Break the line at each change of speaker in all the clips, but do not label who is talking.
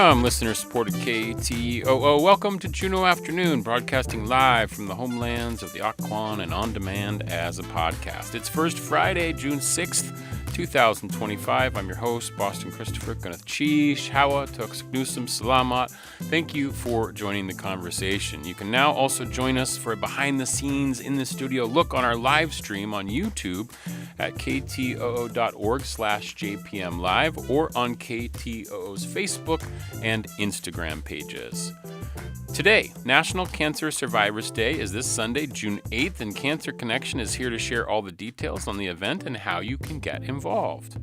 from listener-supported KTOO. Welcome to Juneau Afternoon, broadcasting live from the homelands of the Occoquan and on demand as a podcast. It's first Friday, June 6th, 2025. I'm your host, Boston Christopher. Ganath Chish, Hawa, Tuksnusum, Salamat. Thank you for joining the conversation. You can now also join us for a behind-the-scenes in the studio look on our live stream on YouTube at ktoo.org/JPM Live or on KTOO's Facebook and Instagram pages. Today, National Cancer Survivors Day is this Sunday, June 8th, and Cancer Connection is here to share all the details on the event and how you can get involved.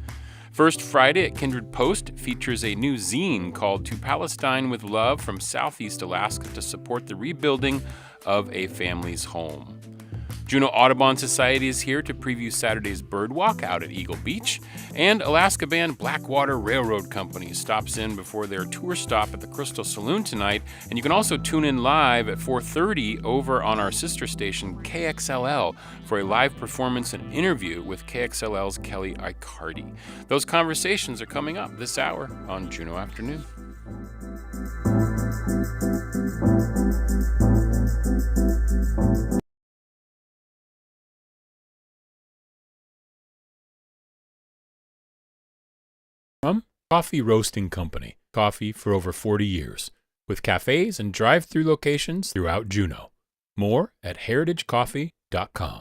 First Friday at Kindred Post features a new zine called To Palestine with Love from Southeast Alaska to support the rebuilding of a family's home. Juneau Audubon Society is here to preview Saturday's Birdwalk out at Eagle Beach, and Alaska band Blackwater Railroad Company stops in before their tour stop at the Crystal Saloon tonight, and you can also tune in live at 4:30 over on our sister station KXLL for a live performance and interview with KXLL's Kelly Icardi. Those conversations are coming up this hour on Juneau Afternoon. Coffee Roasting Company, coffee for over 40 years, with cafes and drive-through locations throughout Juneau. More at heritagecoffee.com.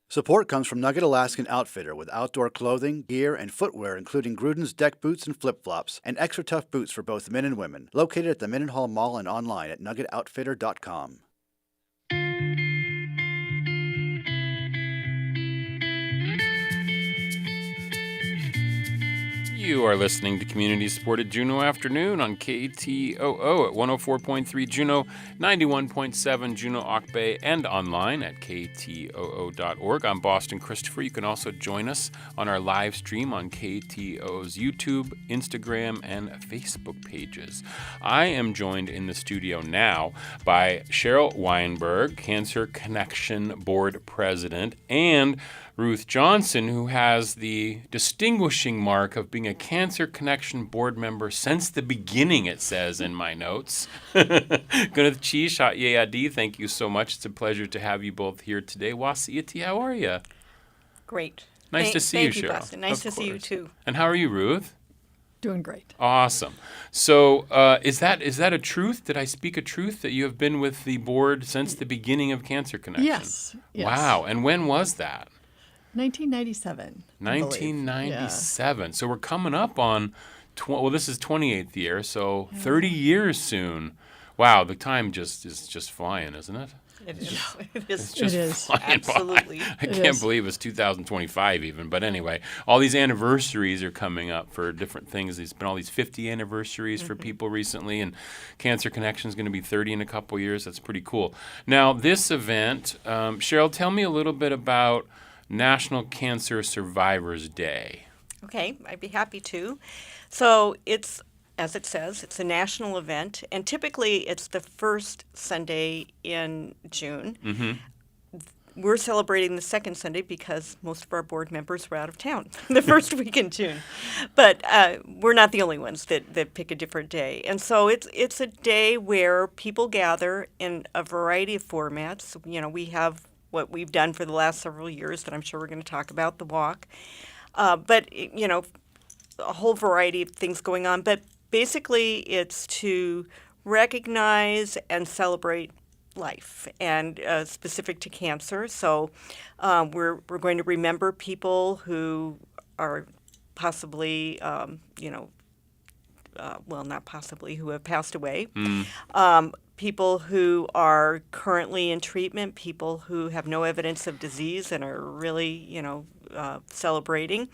Support comes from Nugget Alaskan Outfitter with outdoor clothing, gear, and footwear including Gruden's deck boots and flip-flops, and extra tough boots for both men and women. Located at the Mendenhall Mall and online at nuggetoutfitter.com.
You are listening to community-supported Juneau Afternoon on KTOO at 104.3 Juneau, 91.7 Juneau Auk Bay, and online at ktoo.org. I'm Boston Christopher. You can also join us on our live stream on KTOO's YouTube, Instagram, and Facebook pages. I am joined in the studio now by Cheryl Weinberg, Cancer Connection Board President, and Ruth Johnson, who has the distinguishing mark of being a Cancer Connection board member since the beginning, it says in my notes. Gunath Chish, Yayadi, thank you so much. It's a pleasure to have you both here today. Wasiiti, how are you?
Great.
Nice to see you, Cheryl.
Thank you, Boston. Nice to see you, too.
And how are you, Ruth?
Doing great.
Awesome. So is that a truth? Did I speak a truth that you have been with the board since the beginning of Cancer Connection?
Yes.
Wow. And when was that?
1997.
1997. Yeah. So we're coming up on, this is 28th year, so 30 years soon. Wow, the time is just flying, isn't it?
It is.
It's just flying
Absolutely.
by. I can't believe it's 2025 even. But anyway, all these anniversaries are coming up for different things. There's been all these 50 anniversaries for people recently, and Cancer Connection is going to be 30 in a couple years. That's pretty cool. Now, this event, Cheryl, tell me a little bit about National Cancer Survivors Day.
Okay, I'd be happy to. So it's, as it says, it's a national event, and typically it's the first Sunday in June. Mm-hmm. We're celebrating the second Sunday because most of our board members were out of town the first week in June. But we're not the only ones that pick a different day. And so it's a day where people gather in a variety of formats. You know, we have what we've done for the last several years that I'm sure we're going to talk about, the walk. But, you know, a whole variety of things going on. But basically it's to recognize and celebrate life and specific to cancer. So we're going to remember people who are possibly, not possibly, who have passed away. People who are currently in treatment, people who have no evidence of disease and are really, celebrating.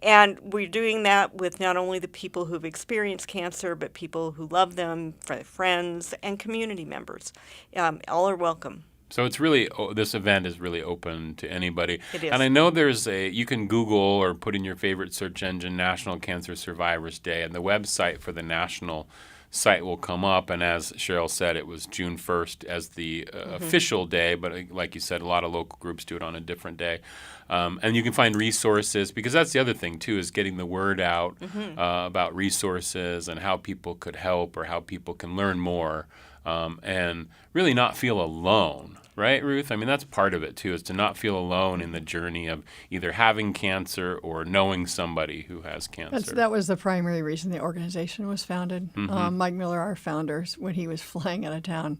And we're doing that with not only the people who've experienced cancer, but people who love them, friends, and community members. All are welcome.
So it's really, this event is really open to anybody.
It is.
And I know you can Google or put in your favorite search engine, National Cancer Survivors Day, and the website for the National site will come up. And as Cheryl said, it was June 1st as the official day, but like you said, a lot of local groups do it on a different day. And you can find resources, because that's the other thing, too, is getting the word out about resources and how people could help or how people can learn more and really not feel alone. Right, Ruth? I mean, that's part of it, too, is to not feel alone in the journey of either having cancer or knowing somebody who has cancer.
That was the primary reason the organization was founded. Mike Miller, our founder, when he was flying out of town,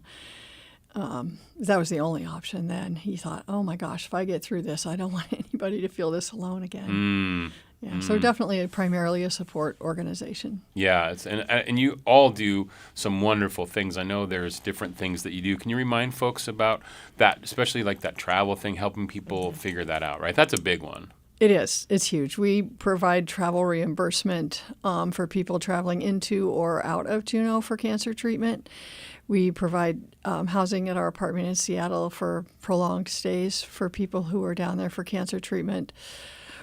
that was the only option then. He thought, oh, my gosh, if I get through this, I don't want anybody to feel this alone again. Yeah, so definitely primarily a support organization.
Yeah, and you all do some wonderful things. I know there's different things that you do. Can you remind folks about that, especially like that travel thing, helping people figure that out, right? That's a big one.
It is. It's huge. We provide travel reimbursement for people traveling into or out of Juneau for cancer treatment. We provide housing at our apartment in Seattle for prolonged stays for people who are down there for cancer treatment.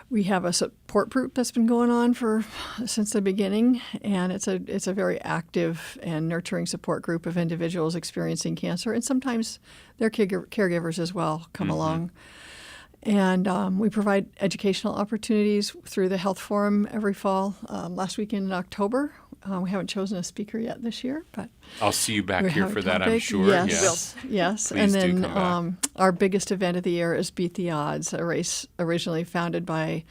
We have a support group that's been going on since the beginning, and it's a very active and nurturing support group of individuals experiencing cancer, and sometimes their caregivers as well come along. And we provide educational opportunities through the Health Forum every fall. Last weekend in October, we haven't chosen a speaker yet this year, but
I'll see you back here for that, I'm
topic.
sure.
Yes.
Please
and
do
then
come back.
Our biggest event of the year is Beat the Odds, a race originally founded by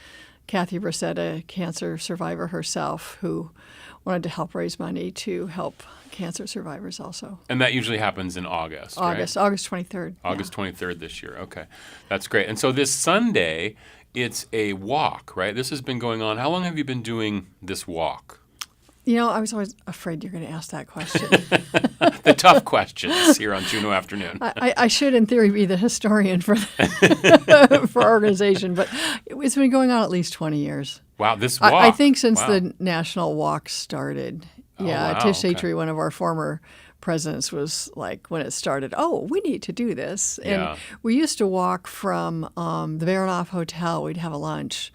Kathy Brissett, a cancer survivor herself, who wanted to help raise money to help cancer survivors also.
And that usually happens in August, right?
August 23rd.
August 23rd this year. Okay. That's great. And so this Sunday, it's a walk, right? This has been going on. How long have you been doing this walk?
You know, I was always afraid you're going to ask that question.
The tough questions here on Juneau Afternoon.
I should, in theory, be the historian for for our organization, but it's been going on at least 20 years.
Wow, this walk.
I think since the national walk started. Yeah,
wow,
Tish
okay.
Atry, one of our former presidents, was like, when it started, oh, we need to do this. And we used to walk from the Baronoff Hotel. We'd have a lunch,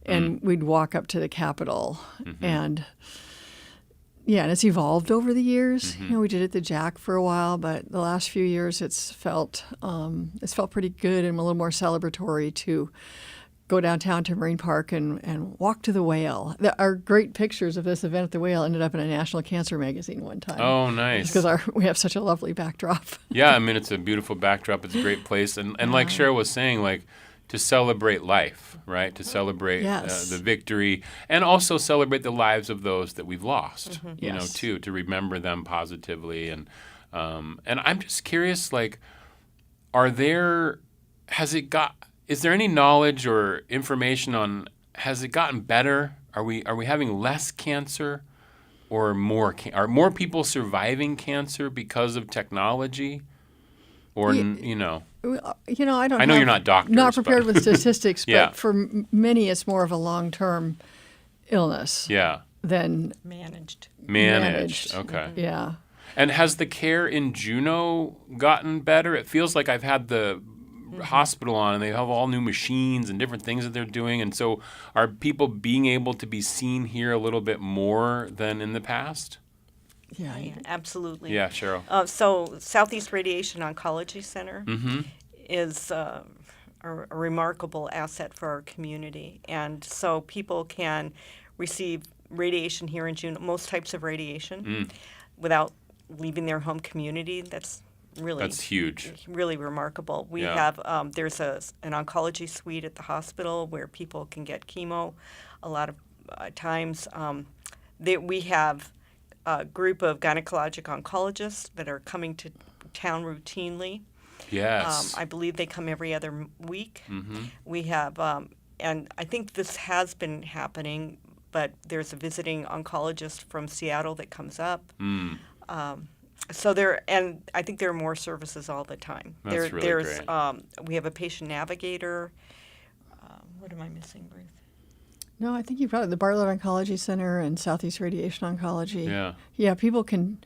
and we'd walk up to the Capitol. And and it's evolved over the years. You know, we did it at the Jack for a while, but the last few years it's felt pretty good and a little more celebratory to go downtown to Marine Park and walk to the Whale. Our great pictures of this event at the Whale ended up in a National Cancer magazine one time.
Oh, nice.
Because we have such a lovely backdrop.
Yeah, I mean, it's a beautiful backdrop. It's a great place. And like Cheryl was saying, like, to celebrate life, right? To celebrate the victory and also celebrate the lives of those that we've lost, you know, too, to remember them positively. And I'm just curious, like, is there any knowledge or information on, has it gotten better? Are we having less cancer or more? Are more people surviving cancer because of technology? Or, you know, I don't. I know you're not doctors.
Not prepared with statistics, but
Yeah.
for many, it's more of a long-term illness than
Managed.
Okay.
Yeah.
And has the care in Juneau gotten better? It feels like I've had the hospital on, and they have all new machines and different things that they're doing. And so are people being able to be seen here a little bit more than in the past?
Yeah.
Yeah, absolutely.
Yeah, Cheryl.
So Southeast Radiation Oncology Center is a remarkable asset for our community. And so people can receive radiation here in Juneau, most types of radiation, without leaving their home community. That's
huge.
Really remarkable. We have, there's an oncology suite at the hospital where people can get chemo a lot of times. We have a group of gynecologic oncologists that are coming to town routinely.
Yes.
I believe they come every other week. We have, and I think this has been happening, but there's a visiting oncologist from Seattle that comes up. So and I think there are more services all the time.
That's really
there's,
great.
We have a patient navigator. What am I missing, Ruth?
No, I think you've got the Bartlett Oncology Center and Southeast Radiation Oncology.
Yeah.
Yeah, people can.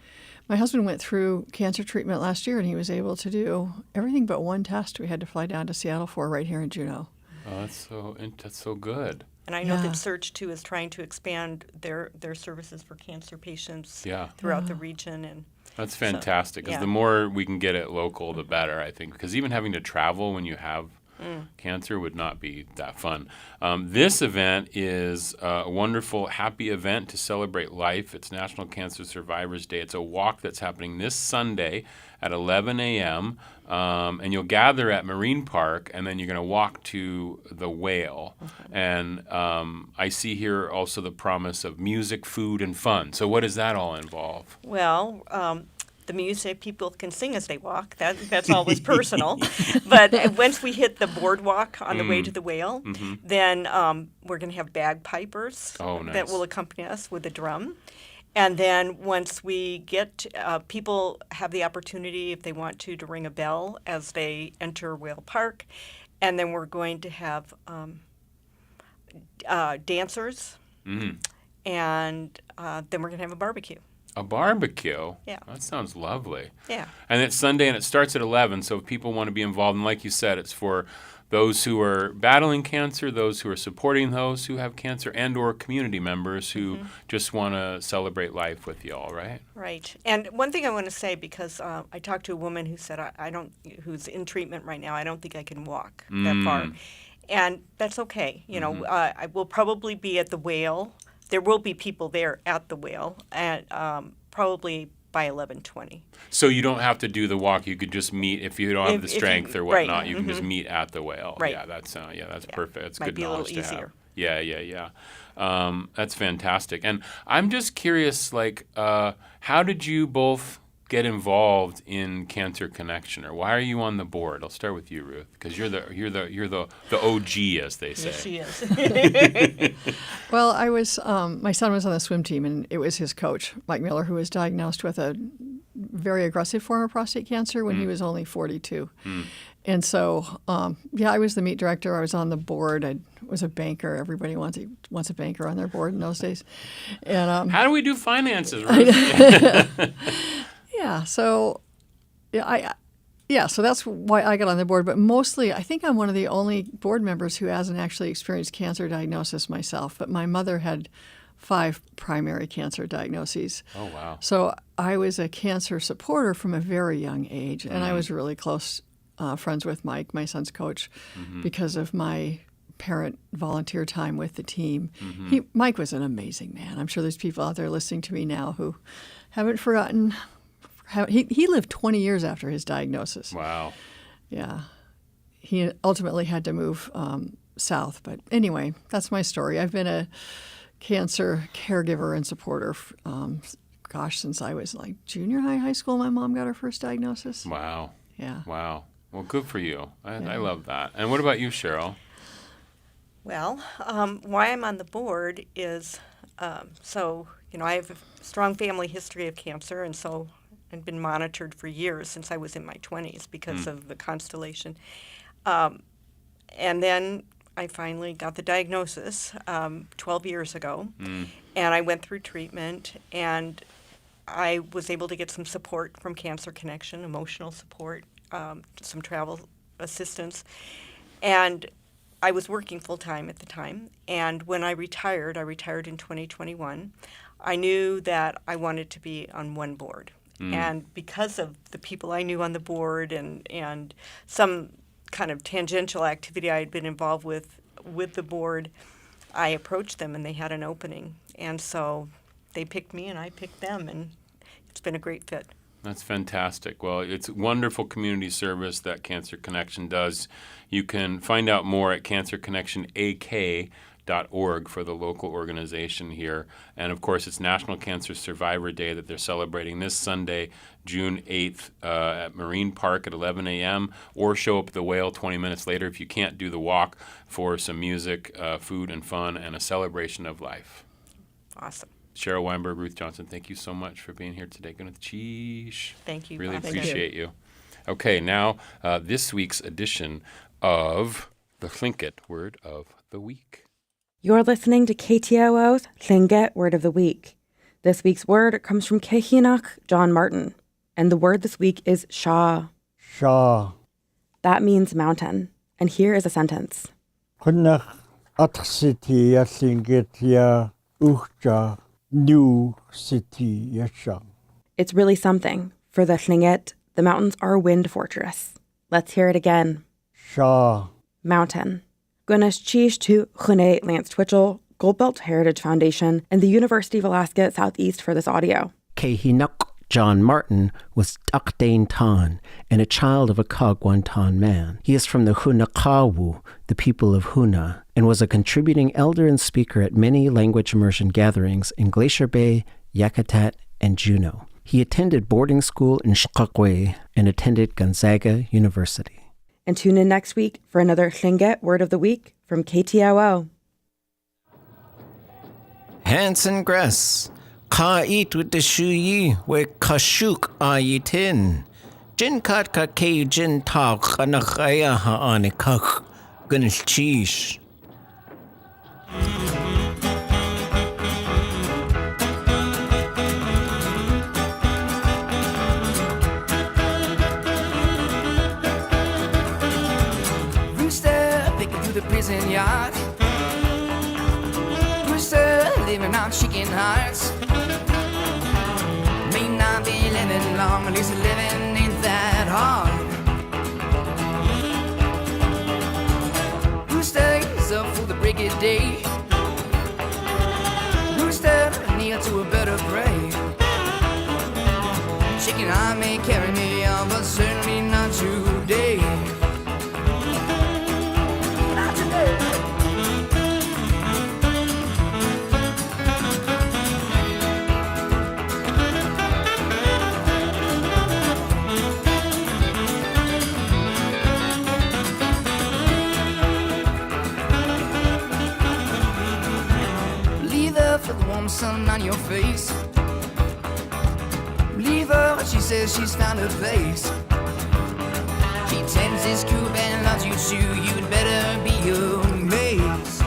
My husband went through cancer treatment last year, and he was able to do everything but one test we had to fly down to Seattle for right here in Juneau.
Oh, that's so good.
And I know
Yeah.
that Surge, too, is trying to expand their services for cancer patients
Yeah.
throughout the region. And
That's fantastic, because
yeah.
the more we can get it local, the better, I think. Because even having to travel when you have cancer would not be that fun. This event is a wonderful, happy event to celebrate life. It's National Cancer Survivors Day. It's a walk that's happening this Sunday at 11 a.m., and you'll gather at Marine Park, and then you're going to walk to the Whale. And I see here also the promise of music, food, and fun. So what does that all involve?
Well, the music, people can sing as they walk. That's always personal. But once we hit the boardwalk on the way to the Whale, then we're going to have bagpipers
Oh, nice.
that will accompany us with a drum. And then once we get, people have the opportunity, if they want to ring a bell as they enter Whale Park. And then we're going to have dancers. And then we're going to have a barbecue.
A barbecue?
Yeah.
That sounds lovely.
Yeah.
And it's Sunday, and it starts at 11, so if people want to be involved, and like you said, it's for those who are battling cancer, those who are supporting those who have cancer, and or community members who just want to celebrate life with you all, right?
Right. And one thing I want to say, because I talked to a woman who said, who's in treatment right now, I don't think I can walk that far. And that's okay. You know, I will probably be at the Whale. There will be people there at the Whale at probably by 11:20.
So you don't have to do the walk. You could just meet if you don't have the
If you-
strength or
right,
whatnot. You can just meet at the Whale.
Right.
Yeah, that's perfect. That's
Might
good
be a little
knowledge to have.
easier.
Yeah. That's fantastic. And I'm just curious, like, how did you both get involved in Cancer Connection, or why are you on the board? I'll start with you, Ruth, because you're the OG, as they say.
Yes, she is.
Well, I was my son was on the swim team, and it was his coach, Mike Miller, who was diagnosed with a very aggressive form of prostate cancer when he was only 42. And so, I was the meet director. I was on the board. I was a banker. Everybody wants a banker on their board in those days. And
How do we do finances, Ruth?
so that's why I got on the board. But mostly, I think I'm one of the only board members who hasn't actually experienced cancer diagnosis myself. But my mother had 5 primary cancer diagnoses.
Oh, wow.
So I was a cancer supporter from a very young age, and I was really close friends with Mike, my son's coach, because of my parent volunteer time with the team. Mike was an amazing man. I'm sure there's people out there listening to me now who haven't forgotten. He lived 20 years after his diagnosis.
Wow.
Yeah. He ultimately had to move south. But anyway, that's my story. I've been a cancer caregiver and supporter, since I was like junior high school. My mom got her first diagnosis.
Wow.
Yeah.
Wow. Well, good for you. I love that. And what about you, Cheryl?
Well, why I'm on the board is, I have a strong family history of cancer, and so I've been monitored for years since I was in my 20s because of the constellation. And then I finally got the diagnosis 12 years ago, and I went through treatment, and I was able to get some support from Cancer Connection, emotional support, some travel assistance, and I was working full-time at the time. And when I retired in 2021, I knew that I wanted to be on one board. And because of the people I knew on the board and some kind of tangential activity I had been involved with the board, I approached them and they had an opening. And so they picked me and I picked them, and it's been a great fit.
That's fantastic. Well, it's wonderful community service that Cancer Connection does. You can find out more at cancerconnectionak.org for the local organization here. And, of course, it's National Cancer Survivor Day that they're celebrating this Sunday, June 8th, at Marine Park at 11 a.m., or show up at the Whale 20 minutes later if you can't do the walk, for some music, food, and fun, and a celebration of life.
Awesome.
Cheryl Weinberg, Ruth Johnson, thank you so much for being here today. Gwyneth Cheesh.
Thank you.
Really
Bob.
appreciate you. Okay, now this week's edition of the Tlingit Word of the Week.
You're listening to KTOO's Tlingit Word of the Week. This week's word comes from Kehinach John Martin, and the word this week is Shaw.
Shaw.
That means mountain. And here is a sentence.
Hunnach At city ya singet ya uchja new city yashang.
It's really something. For the Tlingit, the mountains are a wind fortress. Let's hear it again.
Sha.
Mountain. Gunas Chish to Juneau Lance Twitchell, Goldbelt Heritage Foundation, and the University of Alaska Southeast for this audio.
Kehinuk John Martin was Dakdain Tan and a child of a Kagwantan man. He is from the Hunakawu, the people of Huna, and was a contributing elder and speaker at many language immersion gatherings in Glacier Bay, Yakutat, and Juneau. He attended boarding school in Shkakwe and attended Gonzaga University.
And tune in next week for another Tlingit Word of the Week from KTOO.
Hanson Gress, Ka eat with the shuyi, we kashuk ayitin. Jin kat ka ke jin ta kanakaya ha anikak, gunnish cheesh.
The prison yard. Rooster living on chicken hearts. May not be living long, at least living ain't that hard. Rooster is up for the break of day. Rooster near to a better prey. Chicken heart may carry me on, but certainly not today. For the warm sun on your face. Leave her, she says she's found her place. She tends this coop and loves you too. You'd better be amazed.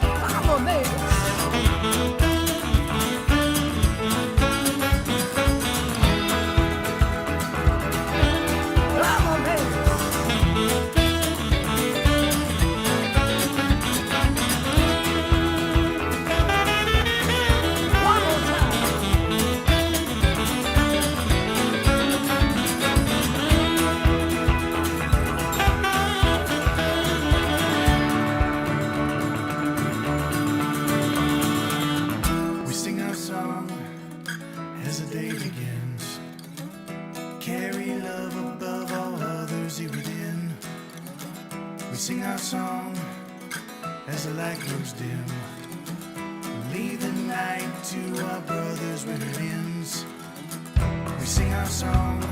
I'm amazed. I'm amazed. Sing our song as the light grows dim. Leave the night to our brothers when it ends. We sing our song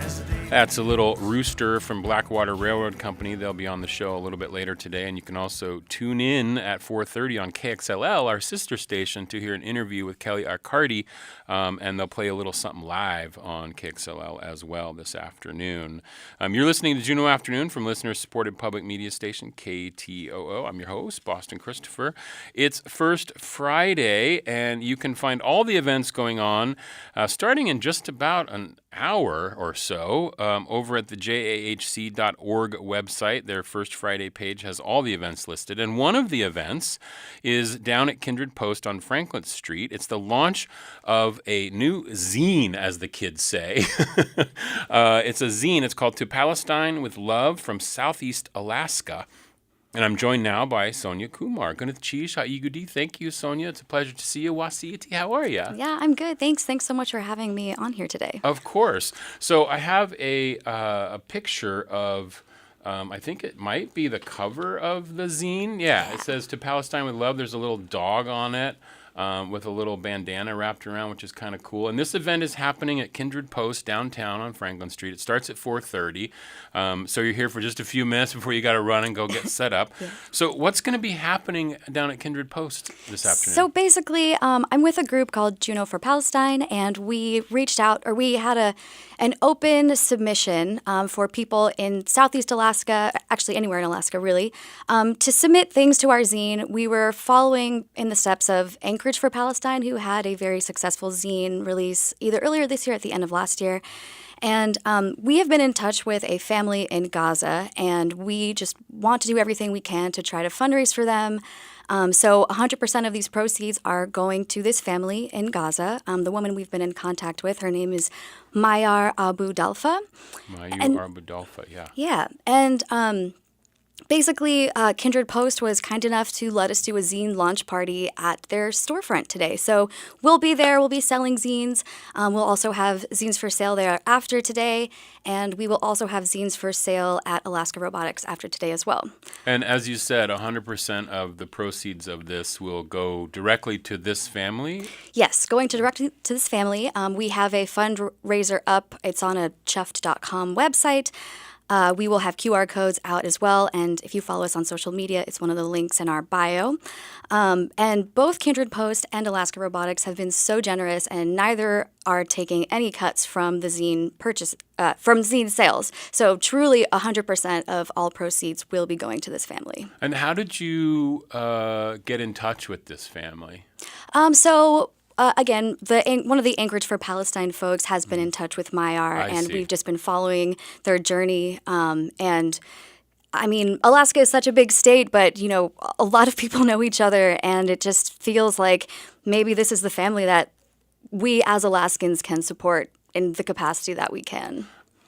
as the day.
That's a little rooster from Blackwater Railroad Company. They'll be on the show a little bit later today, and you can also tune in at 4:30 on KXLL, our sister station, to hear an interview with Kelly Arcardi, and they'll play a little something live on KXLL as well this afternoon. You're listening to Juneau Afternoon from listener-supported public media station KTOO. I'm your host, Boston Christopher. It's First Friday, and you can find all the events going on starting in just about an hour or so over at the jahc.org website. Their First Friday page has all the events listed, and one of the events is down at Kindred Post on Franklin Street. It's the launch of a new zine, as the kids say. It's a zine. It's called To Palestine with Love from Southeast Alaska. And I'm joined now by Sonia Kumar. Gunath Chish, Haigudi. Thank you, Sonia. It's a pleasure to see you. Wasiyati, how are you?
Yeah, I'm good. Thanks. Thanks so much for having me on here today.
Of course. So I have a picture of, I think it might be the cover of the zine. Yeah, it says To Palestine with Love. There's a little dog on it. With a little bandana wrapped around, which is kind of cool. And this event is happening at Kindred Post downtown on Franklin Street. It starts at 4:30. So you're here for just a few minutes before you got to run and go get set up. Yeah. So what's going to be happening down at Kindred Post this afternoon?
So basically, I'm with a group called Juneau for Palestine, and we reached out, or we had an open submission for people in Southeast Alaska, actually anywhere in Alaska, really, to submit things to our zine. We were following in the steps of Anchor Anchorage for Palestine, who had a very successful zine release either earlier this year or at the end of last year. And we have been in touch with a family in Gaza, and we just want to do everything we can to try to fundraise for them. So 100% of these proceeds are going to this family in Gaza. The woman we've been in contact with, her name is Mayar Abu Dalfa.
Abu Dalfa, yeah.
Yeah, and basically, Kindred Post was kind enough to let us do a zine launch party at their storefront today. So we'll be there. We'll be selling zines. We'll also have zines for sale there after today. And we will also have zines for sale at Alaska Robotics after today as well.
And as you said, 100% of the proceeds of this will go directly to this family?
Yes, going directly to this family. We have a fundraiser up. It's on a chuffed.com website. We will have QR codes out as well, and if you follow us on social media, it's one of the links in our bio. And both Kindred Post and Alaska Robotics have been so generous, and neither are taking any cuts from the zine from zine sales. So truly, 100% of all proceeds will be going to this family.
And how did you get in touch with this family?
Again, one of the Anchorage for Palestine folks has been in touch with Mayar, and we've just been following their journey. And I mean, Alaska is such a big state, but, you know, a lot of people know each other, and it just feels like maybe this is the family that we as Alaskans can support in the capacity that we can.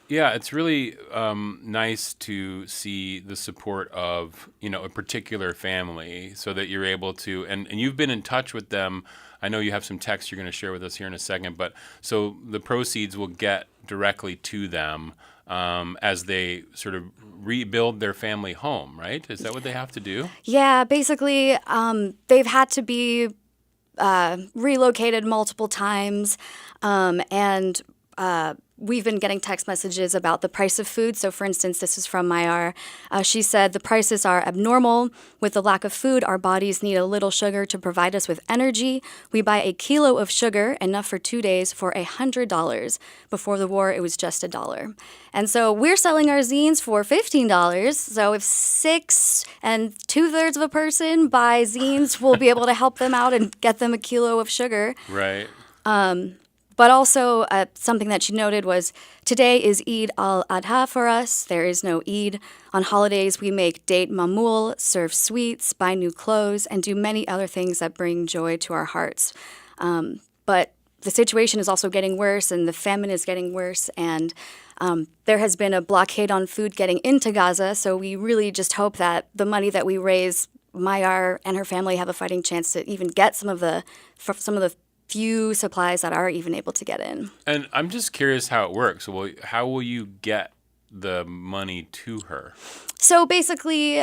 Yeah, it's really nice to see the support of, you know, a particular family so that you're able to, and you've been in touch with them. I know you have some text you're going to share with us here in a second, but so the proceeds will get directly to them as they sort of rebuild their family home, right? Is that what they have to do?
Yeah, basically, they've had to be relocated multiple times, and we've been getting text messages about the price of food. So, for instance, this is from Mayar. She said, the prices are abnormal. With the lack of food, our bodies need a little sugar to provide us with energy. We buy a kilo of sugar, enough for 2 days, for $100. Before the war, it was just $1. And so we're selling our zines for $15. So if 6 2/3 of a person buy zines, we'll be able to help them out and get them a kilo of sugar.
Right.
But also something that she noted was, today is Eid al-Adha for us. There is no Eid. On holidays, we make date mamul, serve sweets, buy new clothes, and do many other things that bring joy to our hearts. But the situation is also getting worse, and the famine is getting worse, and there has been a blockade on food getting into Gaza, so we really just hope that the money that we raise, Mayar and her family have a fighting chance to even get some of the few supplies that are even able to get in.
And I'm just curious how it works. Well, how will you get the money to her?
So basically,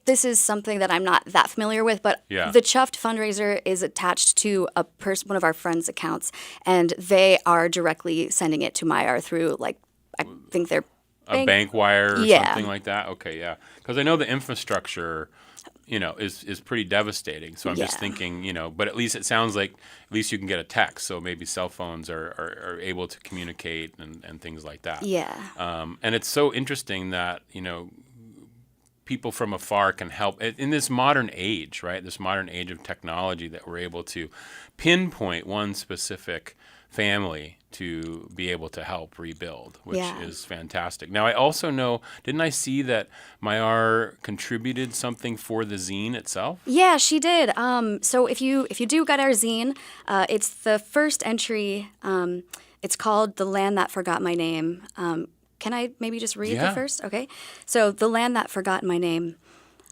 this is something that I'm not that familiar with, but the Chuffed fundraiser is attached to one of our friends' accounts, and they are directly sending it to Mayar through, like, I think they're
a bank wire or something like that? Okay, yeah. Because I know the infrastructure, you know, is pretty devastating. So I'm just thinking, you know, but at least it sounds like at least you can get a text. So maybe cell phones are able to communicate and things like that.
Yeah.
And it's so interesting that, you know, people from afar can help in this modern age, right? This modern age of technology, that we're able to pinpoint one specific family to be able to help rebuild, which is fantastic. Now, I also know, didn't I see that Mayar contributed something for the zine itself?
Yeah, she did. So if you do get our zine, it's the first entry. It's called "The Land That Forgot My Name." Can I maybe just read the first? Okay. So, "The Land That Forgot My Name.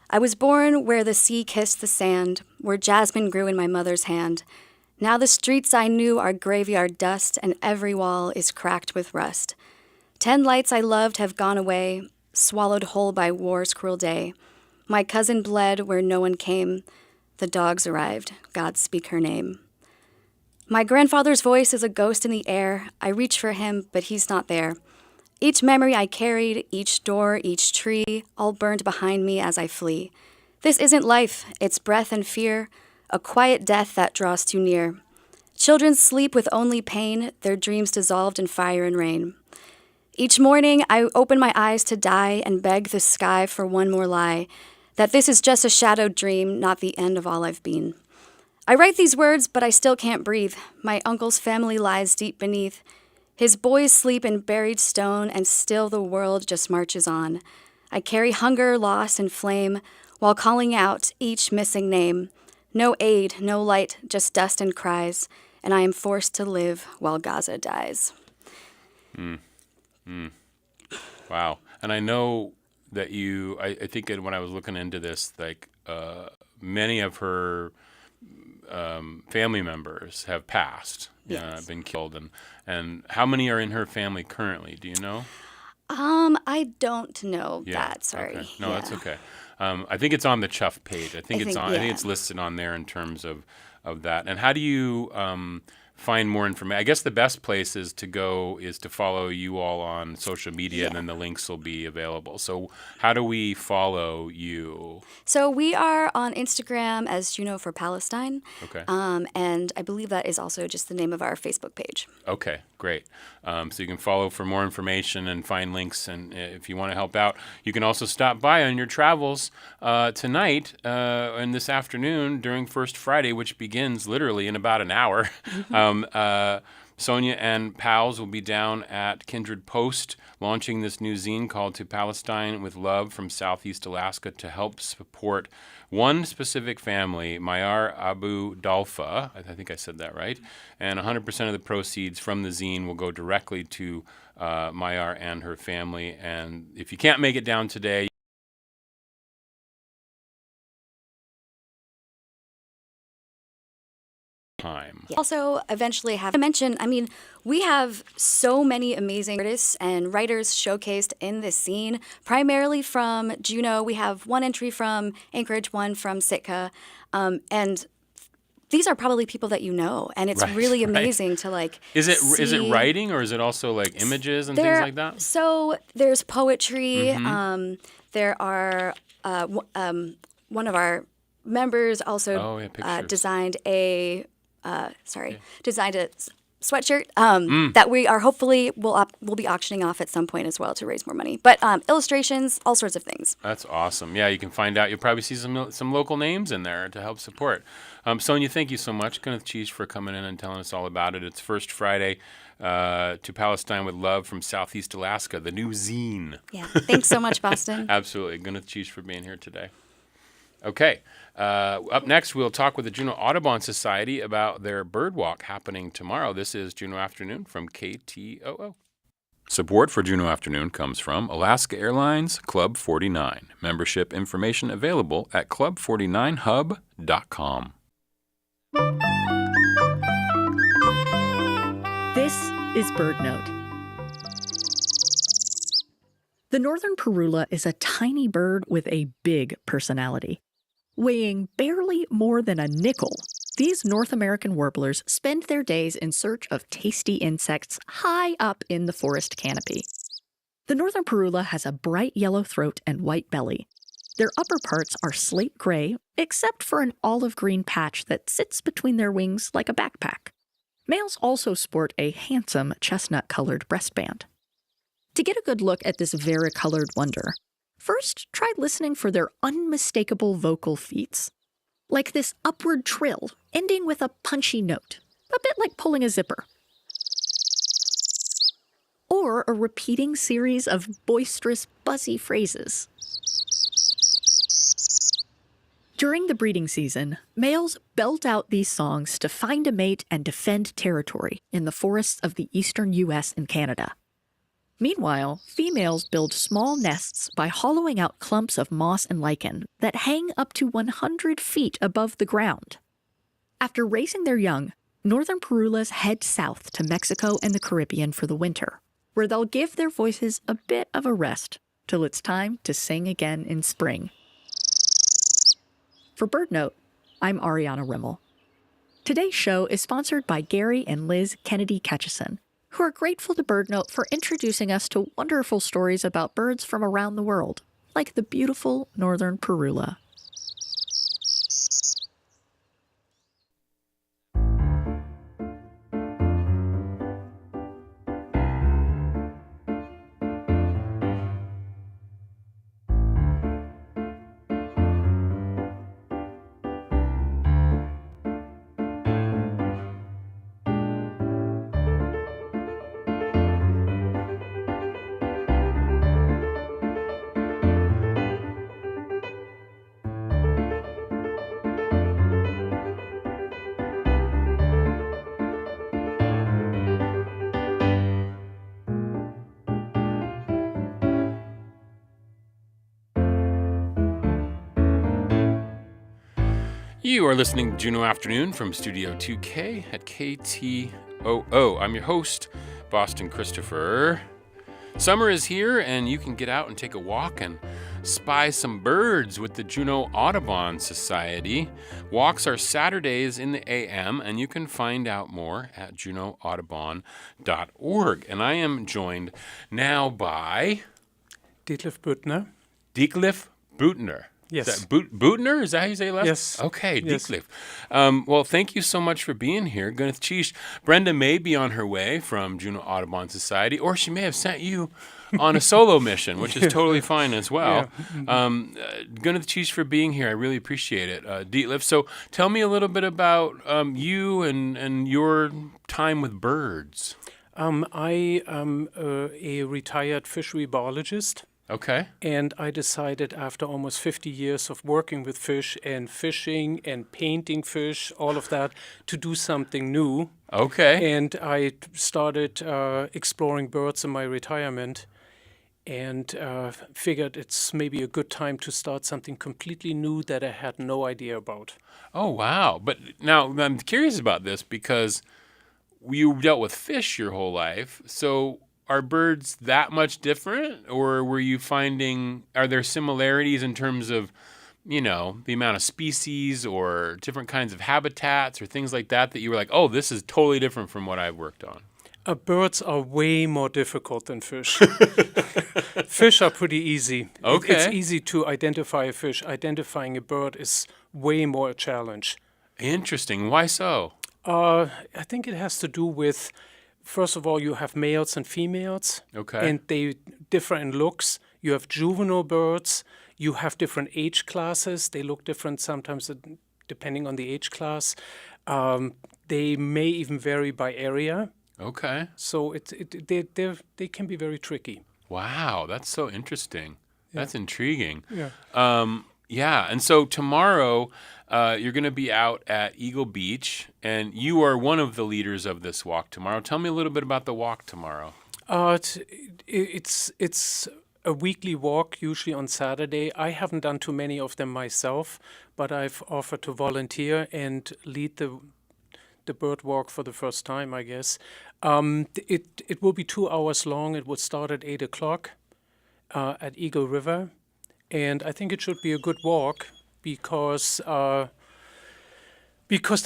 I was born where the sea kissed the sand, where jasmine grew in my mother's hand. Now the streets I knew are graveyard dust, and every wall is cracked with rust. 10 lights I loved have gone away, swallowed whole by war's cruel day. My cousin bled where no one came. The dogs arrived. God speak her name. My grandfather's voice is a ghost in the air. I reach for him, but he's not there. Each memory I carried, each door, each tree, all burned behind me as I flee. This isn't life, it's breath and fear, a quiet death that draws too near. Children sleep with only pain, their dreams dissolved in fire and rain. Each morning I open my eyes to die and beg the sky for one more lie, that this is just a shadowed dream, not the end of all I've been. I write these words, but I still can't breathe. My uncle's family lies deep beneath. His boys sleep in buried stone, and still the world just marches on. I carry hunger, loss, and flame, while calling out each missing name. No aid, no light, just dust and cries, and I am forced to live while Gaza dies.
Wow. And I know that I think when I was looking into this, like many of her family members have passed,
Yes.
been killed. And how many are in her family currently? Do you know?
I don't know that. Sorry.
Okay. No, that's okay. I think it's on the Chuff page. I think
yeah.
it's listed on there in terms of that. And how do you find more information? I guess the best place is to follow you all on social media, and then the links will be available. So how do we follow you?
So we are on Instagram as Juneau for Palestine.
Okay.
And I believe that is also just the name of our Facebook page.
Okay, great. So you can follow for more information and find links. And if you want to help out, you can also stop by on your travels tonight and this afternoon during First Friday, which begins literally in about an hour. Sonia and pals will be down at Kindred Post launching this new zine called To Palestine with Love from Southeast Alaska to help support one specific family, Mayar Abu Dalfa. I think I said that right. And 100% of the proceeds from the zine will go directly to Mayar and her family. And if you can't make it down today, time.
Also, eventually have to mention, we have so many amazing artists and writers showcased in this scene, primarily from Juneau. We have one entry from Anchorage, one from Sitka, and these are probably people that you know, and it's really amazing to
Is it writing, or is it also like images and things like that?
So there's poetry. There are one of our members also designed a sweatshirt that we are hopefully will be auctioning off at some point as well to raise more money. But illustrations, all sorts of things.
That's awesome. Yeah, you can find out. You'll probably see some local names in there to help support. Sonia, thank you so much, Kenneth Cheese, for coming in and telling us all about it. It's First Friday, To Palestine with Love from Southeast Alaska, the new zine.
Yeah, thanks so much, Boston.
Absolutely. Kenneth Cheese for being here today. Okay. Up next, we'll talk with the Juneau Audubon Society about their bird walk happening tomorrow. This is Juneau Afternoon from KTOO. Support for Juneau Afternoon comes from Alaska Airlines Club 49. Membership information available at club49hub.com.
This is BirdNote. The northern parula is a tiny bird with a big personality. Weighing barely more than a nickel, these North American warblers spend their days in search of tasty insects high up in the forest canopy. The northern parula has a bright yellow throat and white belly. Their upper parts are slate gray, except for an olive green patch that sits between their wings like a backpack. Males also sport a handsome chestnut-colored breastband. To get a good look at this varicolored wonder, first try listening for their unmistakable vocal feats. Like this upward trill, ending with a punchy note, a bit like pulling a zipper. Or a repeating series of boisterous, buzzy phrases. During the breeding season, males belt out these songs to find a mate and defend territory in the forests of the eastern U.S. and Canada. Meanwhile, females build small nests by hollowing out clumps of moss and lichen that hang up to 100 feet above the ground. After raising their young, northern parulas head south to Mexico and the Caribbean for the winter, where they'll give their voices a bit of a rest till it's time to sing again in spring. For BirdNote, I'm Ariana Rimmel. Today's show is sponsored by Gary and Liz Kennedy Ketchison, who are grateful to BirdNote for introducing us to wonderful stories about birds from around the world, like the beautiful northern parula.
You are listening to Juneau Afternoon from Studio 2K at KTOO. I'm your host, Boston Christopher. Summer is here, and you can get out and take a walk and spy some birds with the Juneau Audubon Society. Walks are Saturdays in the AM, and you can find out more at juneauaudubon.org. And I am joined now by
Detlef Büttner.
Detlef Büttner.
Yes.
Is that Büttner? Is that how you say it last?
Yes.
Okay,
Yes.
Detlef. Well, thank you so much for being here. Gwyneth Cheesh. Brenda may be on her way from Juneau Audubon Society, or she may have sent you on a solo mission, which is totally fine as well. Gwyneth Cheesh for being here. I really appreciate it. Detlef, so tell me a little bit about you and your time with birds.
I am a retired fishery biologist.
Okay.
And I decided after almost 50 years of working with fish and fishing and painting fish, all of that, to do something new.
Okay.
And I started exploring birds in my retirement and figured it's maybe a good time to start something completely new that I had no idea about.
Oh, wow. But now I'm curious about this because you dealt with fish your whole life. So are birds that much different, or were you finding, are there similarities in terms of, you know, the amount of species or different kinds of habitats or things like that you were like, oh, this is totally different from what I've worked on?
Birds are way more difficult than fish. Fish are pretty easy.
Okay.
It's easy to identify a fish. Identifying a bird is way more a challenge.
Interesting. Why so?
I think it has to do with, first of all, you have males and females.
Okay.
And they differ in looks. You have juvenile birds. You have different age classes. They look different sometimes depending on the age class. They may even vary by area.
Okay.
So they can be very tricky.
Wow, that's so interesting. That's intriguing.
Yeah.
Yeah, and so tomorrow you're going to be out at Eagle Beach, and you are one of the leaders of this walk tomorrow. Tell me a little bit about the walk tomorrow.
It's a weekly walk, usually on Saturday. I haven't done too many of them myself, but I've offered to volunteer and lead the bird walk for the first time, I guess. It will be 2 hours long. It will start at 8 o'clock at Eagle River. And I think it should be a good walk because the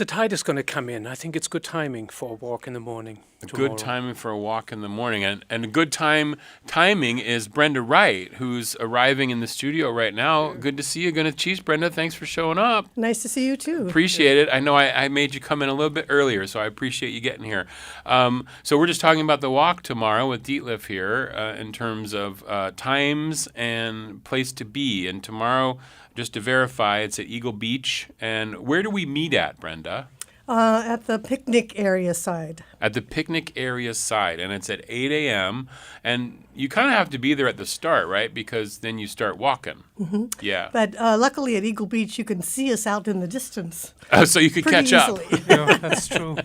tide is going to come in. I think it's good timing for a walk in the morning.
Good timing for a walk in the morning. And a good timing is Brenda Wright, who's arriving in the studio right now. Good to see you, Gwyneth Cheesh. Brenda, thanks for showing up.
Nice to see you, too.
Appreciate it. I know I made you come in a little bit earlier, so I appreciate you getting here. So we're just talking about the walk tomorrow with Detlef here in terms of times and place to be. And tomorrow, just to verify, it's at Eagle Beach. And where do we meet at, Brenda?
At the picnic area side.
At the picnic area side, and it's at 8 a.m. And you kind of have to be there at the start, right? Because then you start walking.
Mm-hmm.
Yeah.
But luckily at Eagle Beach, you can see us out in the distance.
So you could catch
easily.
up.
Yeah, that's true.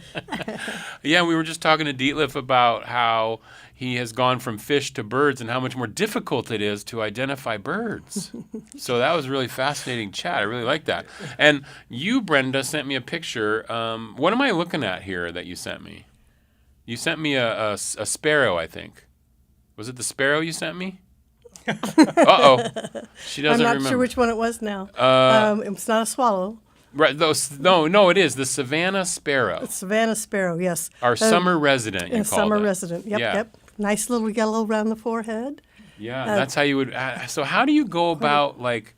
Yeah, we were just talking to Detlef about how he has gone from fish to birds and how much more difficult it is to identify birds. So that was a really fascinating chat. I really like that. And you, Brenda, sent me a picture. What am I looking at here that you sent me? You sent me a sparrow, I think. Was it the sparrow you sent me? Uh-oh. She doesn't remember.
I'm not sure which one it was now. It's not a swallow.
Right. No, it is the Savannah sparrow.
It's Savannah sparrow, yes.
Our summer resident, you called
summer
it.
resident, yep. Nice little yellow around the forehead.
Yeah, that's how you would. So how do you go about like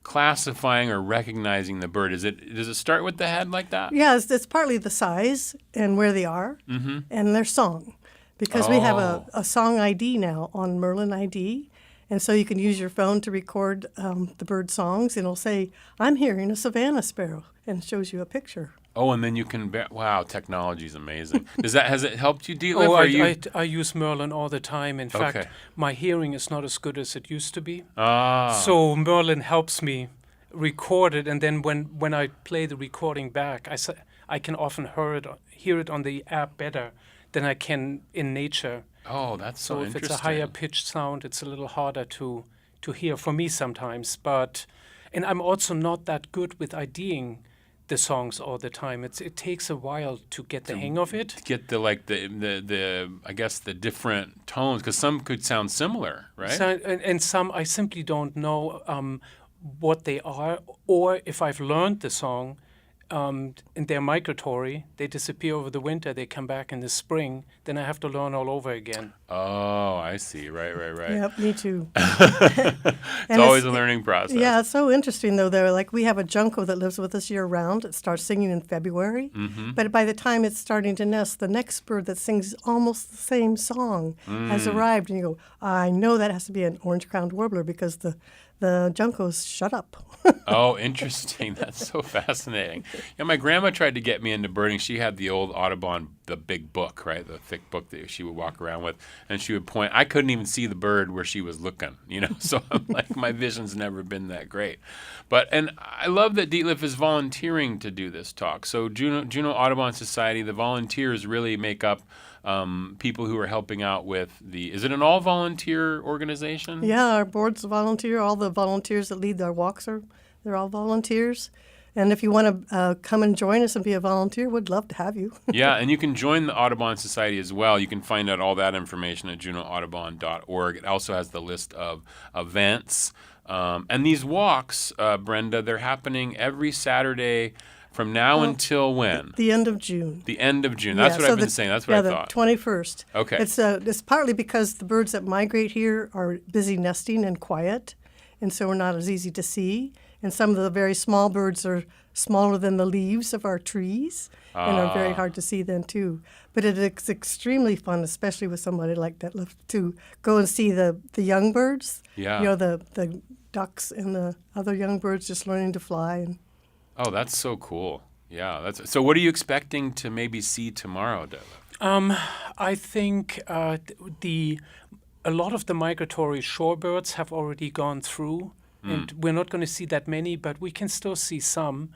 classifying or recognizing the bird? Does it start with the head like that?
Yeah, it's partly the size and where they are and their song. Because we have a song ID now on Merlin ID. And so you can use your phone to record the bird songs, and it'll say, I'm hearing a Savannah sparrow, and it shows you a picture.
Oh, and then you can wow, technology is amazing. Has it helped you, Detlef?
I use Merlin all the time. In fact, my hearing is not as good as it used to be. So Merlin helps me record it, and then when I play the recording back, I can often hear it on the app better than I can in nature.
Oh, that's so interesting.
So if it's a higher pitched sound, it's a little harder to hear for me sometimes. And I'm also not that good with IDing the songs all the time. It takes a while to get the hang of it.
To get the I guess the different tones, because some could sound similar, right?
So, and some I simply don't know what they are, or if I've learned the song, and they're migratory, they disappear over the winter, they come back in the spring, then I have to learn all over again.
Oh, I see. Right.
Yep, me too.
It's always a learning process.
Yeah, it's so interesting, though. They're like, we have a junco that lives with us year-round. It starts singing in February. But by the time it's starting to nest, the next bird that sings almost the same song has arrived. And you go, I know that has to be an orange-crowned warbler because the juncos shut up.
Oh, interesting. That's so fascinating. Yeah, my grandma tried to get me into birding. She had the old Audubon, the big book, right? The thick book that she would walk around with. And she would point. I couldn't even see the bird where she was looking, So I'm like, my vision's never been that great. And I love that Dietlif is volunteering to do this talk. So Juneau Audubon Society, the volunteers really make up people who are helping out with is it an all-volunteer organization?
Yeah, our board's a volunteer. All the volunteers that lead our walks they're all volunteers. And if you want to come and join us and be a volunteer, we'd love to have you.
Yeah, and you can join the Audubon Society as well. You can find out all that information at juneauaudubon.org. It also has the list of events. And these walks, Brenda, they're happening every Saturday from now until when?
The end of June.
The end of June. That's what I've been saying. That's what I thought.
Yeah, the 21st.
Okay.
It's partly because the birds that migrate here are busy nesting and quiet, and so we're not as easy to see. And some of the very small birds are smaller than the leaves of our trees and are very hard to see then, too. But it's extremely fun, especially with somebody like that, to go and see the young birds.
Yeah.
The ducks and the other young birds just learning to fly.
Oh, that's so cool. Yeah. So what are you expecting to maybe see tomorrow, Dietlif?
I think a lot of the migratory shorebirds have already gone through, and we're not going to see that many, but we can still see some.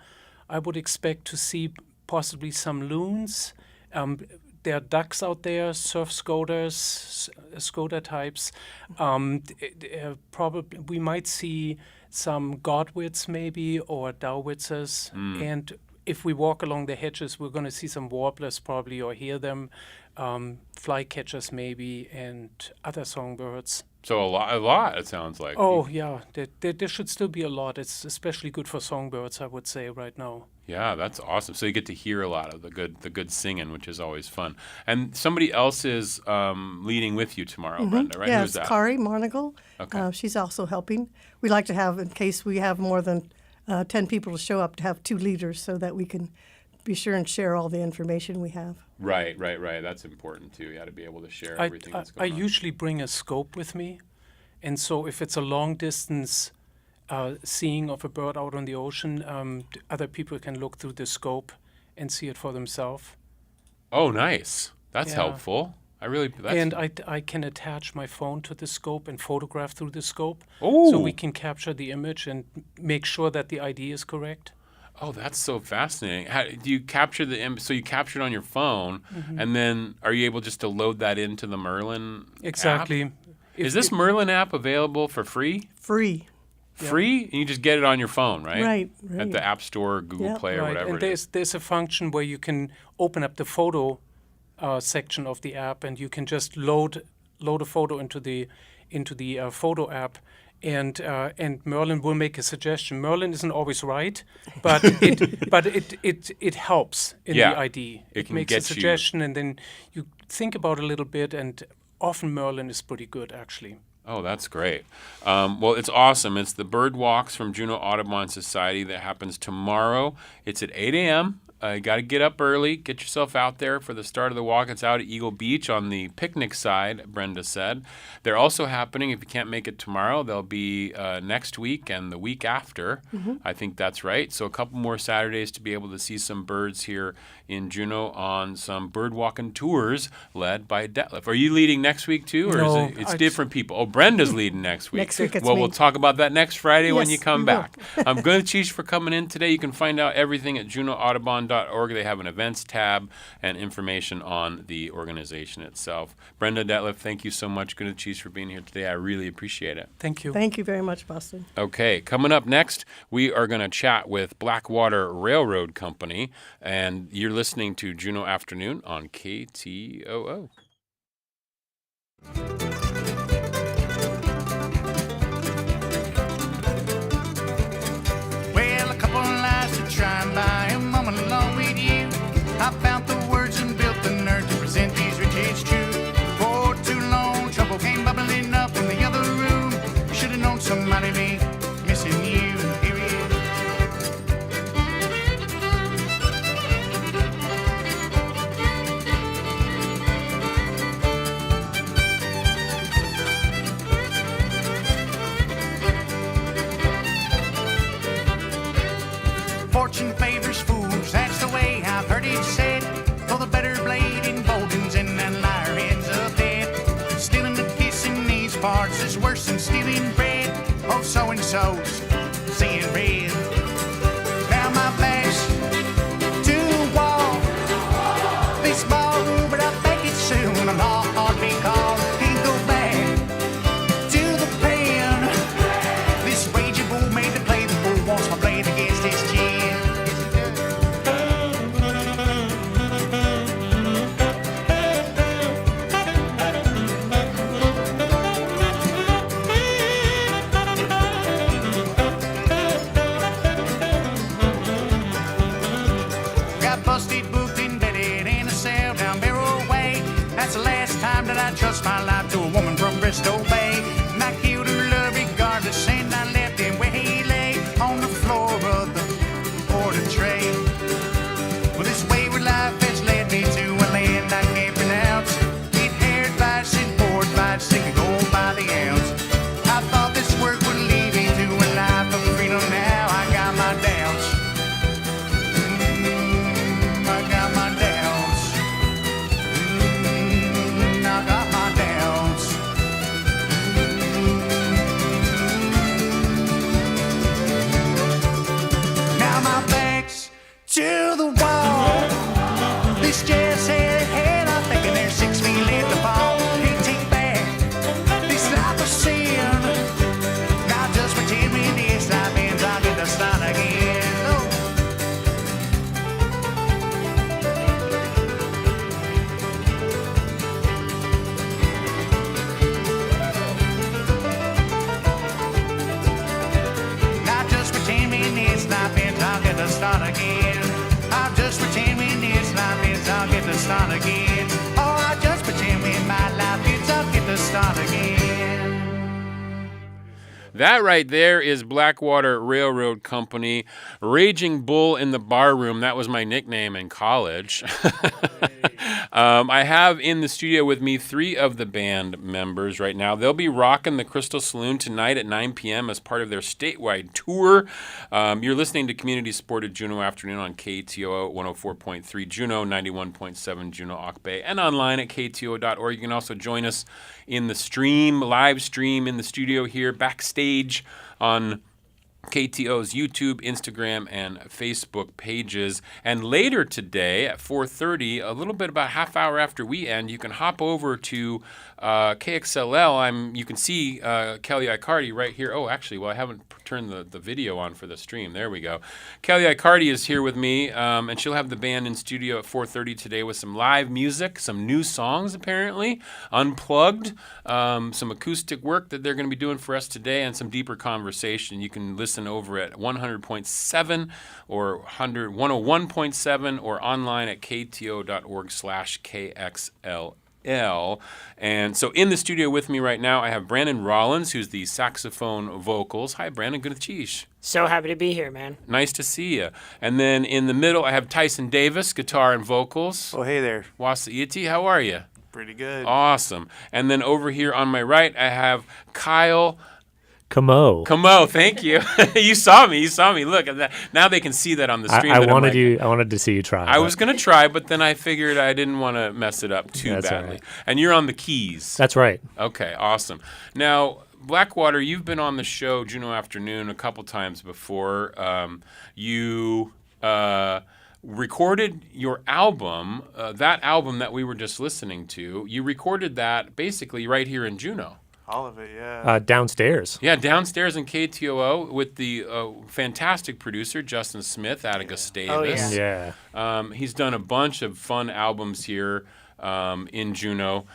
I would expect to see possibly some loons. There are ducks out there, surf scoters, scoter types. Probably we might see some godwits maybe, or dowwitzers. And if we walk along the hedges, we're going to see some warblers probably, or hear them, flycatchers maybe, and other songbirds.
So a lot, it sounds like.
Oh, yeah. There should still be a lot. It's especially good for songbirds, I would say, right now.
Yeah, that's awesome. So you get to hear a lot of the good singing, which is always fun. And somebody else is leading with you tomorrow, Brenda, right?
Yeah,
Who's
it's
that?
Kari Monagle.
Okay.
She's also helping. We like to have, in case we have more than 10 people to show up, to have 2 leaders so that we can be sure and share all the information we have.
Right. That's important, too. You got to be able to share everything that's going on.
I usually bring a scope with me. And so if it's a long-distance seeing of a bird out on the ocean, other people can look through the scope and see it for themselves.
Oh, nice. That's helpful.
I can attach my phone to the scope and photograph through the scope.
Oh.
So we can capture the image and make sure that the ID is correct.
Oh, that's so fascinating. How do you capture the image? So you capture it on your phone, and then are you able just to load that into the Merlin
Exactly.
app? Is this Merlin app available for free?
Free.
Free? And you just get it on your phone, right?
Right.
At the App Store, Google Play, or whatever.
And there's a function where you can open up the photo section of the app, and you can just load a photo into the photo app, and Merlin will make a suggestion. Merlin isn't always right, but it helps in the ID. It makes a suggestion, and then you think about it a little bit, and often Merlin is pretty good, actually.
Oh, that's great. Well, it's awesome. It's the Bird Walks from Juneau Audubon Society that happens tomorrow. It's at 8 a.m. You got to get up early, get yourself out there for the start of the walk. It's out at Eagle Beach on the picnic side, Brenda said. They're also happening, if you can't make it tomorrow, they'll be next week and the week after. I think that's right. So a couple more Saturdays to be able to see some birds here in Juneau on some bird walking tours led by Dietlif. Are you leading next week too, or
No,
is it's different people? Oh, Brenda's leading next week.
Next week it's
Well,
me.
we'll talk about that next Friday when
Yes,
you come
we will.
back. I'm going to teach for coming in today. You can find out everything at juneauaudubon.org. ktio.org. They have an events tab and information on the organization itself. Brenda Detlef, thank you so much, Good Cheese, for being here today. I really appreciate it.
Thank you.
Thank you very much, Boston.
Okay, coming up next, we are going to chat with Blackwater Railroad Company, and you're listening to Juneau Afternoon on KTOO.
Well, a couple of lives to try and buy a moment along with you. I found the words and built the nerve to present these rich it's true. For too long, trouble came bubbling up in the other room. Should have known somebody be missing you. Here he is. Fortune favors fools, that's the way I've heard it said. For the better blade emboldens and that liar ends up dead. Stealing the kiss in these parts is worse than stealing bread. Oh, so-and-so's seeing red. Now my back's to the wall. This ballroom, but I think it's soon. I'm all hard because can't go back to the pen. This raging bull made to play the fool wants my blade against his chin. Got busted, booked, embedded in a cell down Barrow Way. That's the last time that I trust my life to a woman from Bristol Bay. And I killed her love regardless, and I left him where he lay on the floor of the order tray. Well, this wayward life has led me to a land I can't pronounce. It haired vice and poured vice, singing gold by the ounce. I thought this work would lead me to a life of freedom. Now I got my doubts. I got my doubts. I got my doubts. Now my back's to the wall. This jazz head, I'm thinking there's 6 feet left to fall. Can't take back this life of sin. Now just pretend when this life ends, I'll get to start again. Oh. Now just pretend when this life ends, I'll get to start again. I'll just pretend when this life ends, I'll get to start again. Oh, I'll just pretend when my life ends, I'll get to start again.
That right there is Blackwater Railroad Company, Raging Bull in the Barroom. That was my nickname in college. I have in the studio with me 3 of the band members right now. They'll be rocking the Crystal Saloon tonight at 9 p.m. as part of their statewide tour. You're listening to community-supported Juneau Afternoon on KTOO 104.3 Juneau, 91.7 Juneau Auk Bay, and online at ktoo.org. You can also join us in the live stream in the studio here, backstage on KTO's YouTube, Instagram, and Facebook pages. And later today at 4:30, a little bit about half hour after we end, you can hop over to KXLL. You can see Kelly Icardi right here. Oh, actually, well, I haven't turned the video on for the stream. There we go. Kelly Icardi is here with me, and she'll have the band in studio at 4:30 today with some live music, some new songs apparently, unplugged, some acoustic work that they're going to be doing for us today, and some deeper conversation. You can listen over at 100.7 or 101.7 or online at kto.org/KXLL. And so in the studio with me right now, I have Brandon Rollins, who's the saxophone vocals. Hi, Brandon. Good to see you.
So happy to be here, man.
Nice to see you. And then in the middle, I have Tyson Davis, guitar and vocals.
Oh, hey there.
Wasa-iti, how are you?
Pretty good.
Awesome. And then over here on my right, I have Kyle
Camo,
thank you. You saw me. Look at that. Now they can see that on the stream.
I wanted to see you try.
I was going to try, but then I figured I didn't want to mess it up too badly.
All right.
And you're on the keys.
That's right.
Okay, awesome. Now, Blackwater, you've been on the show Juneau Afternoon a couple times before. You recorded your album, that album that we were just listening to. You recorded that basically right here in Juneau.
All of it, yeah.
Downstairs.
Yeah, downstairs in KTOO with the fantastic producer, Justin Smith out of Gustavus.
Yeah.
He's done a bunch of fun albums here in Juneau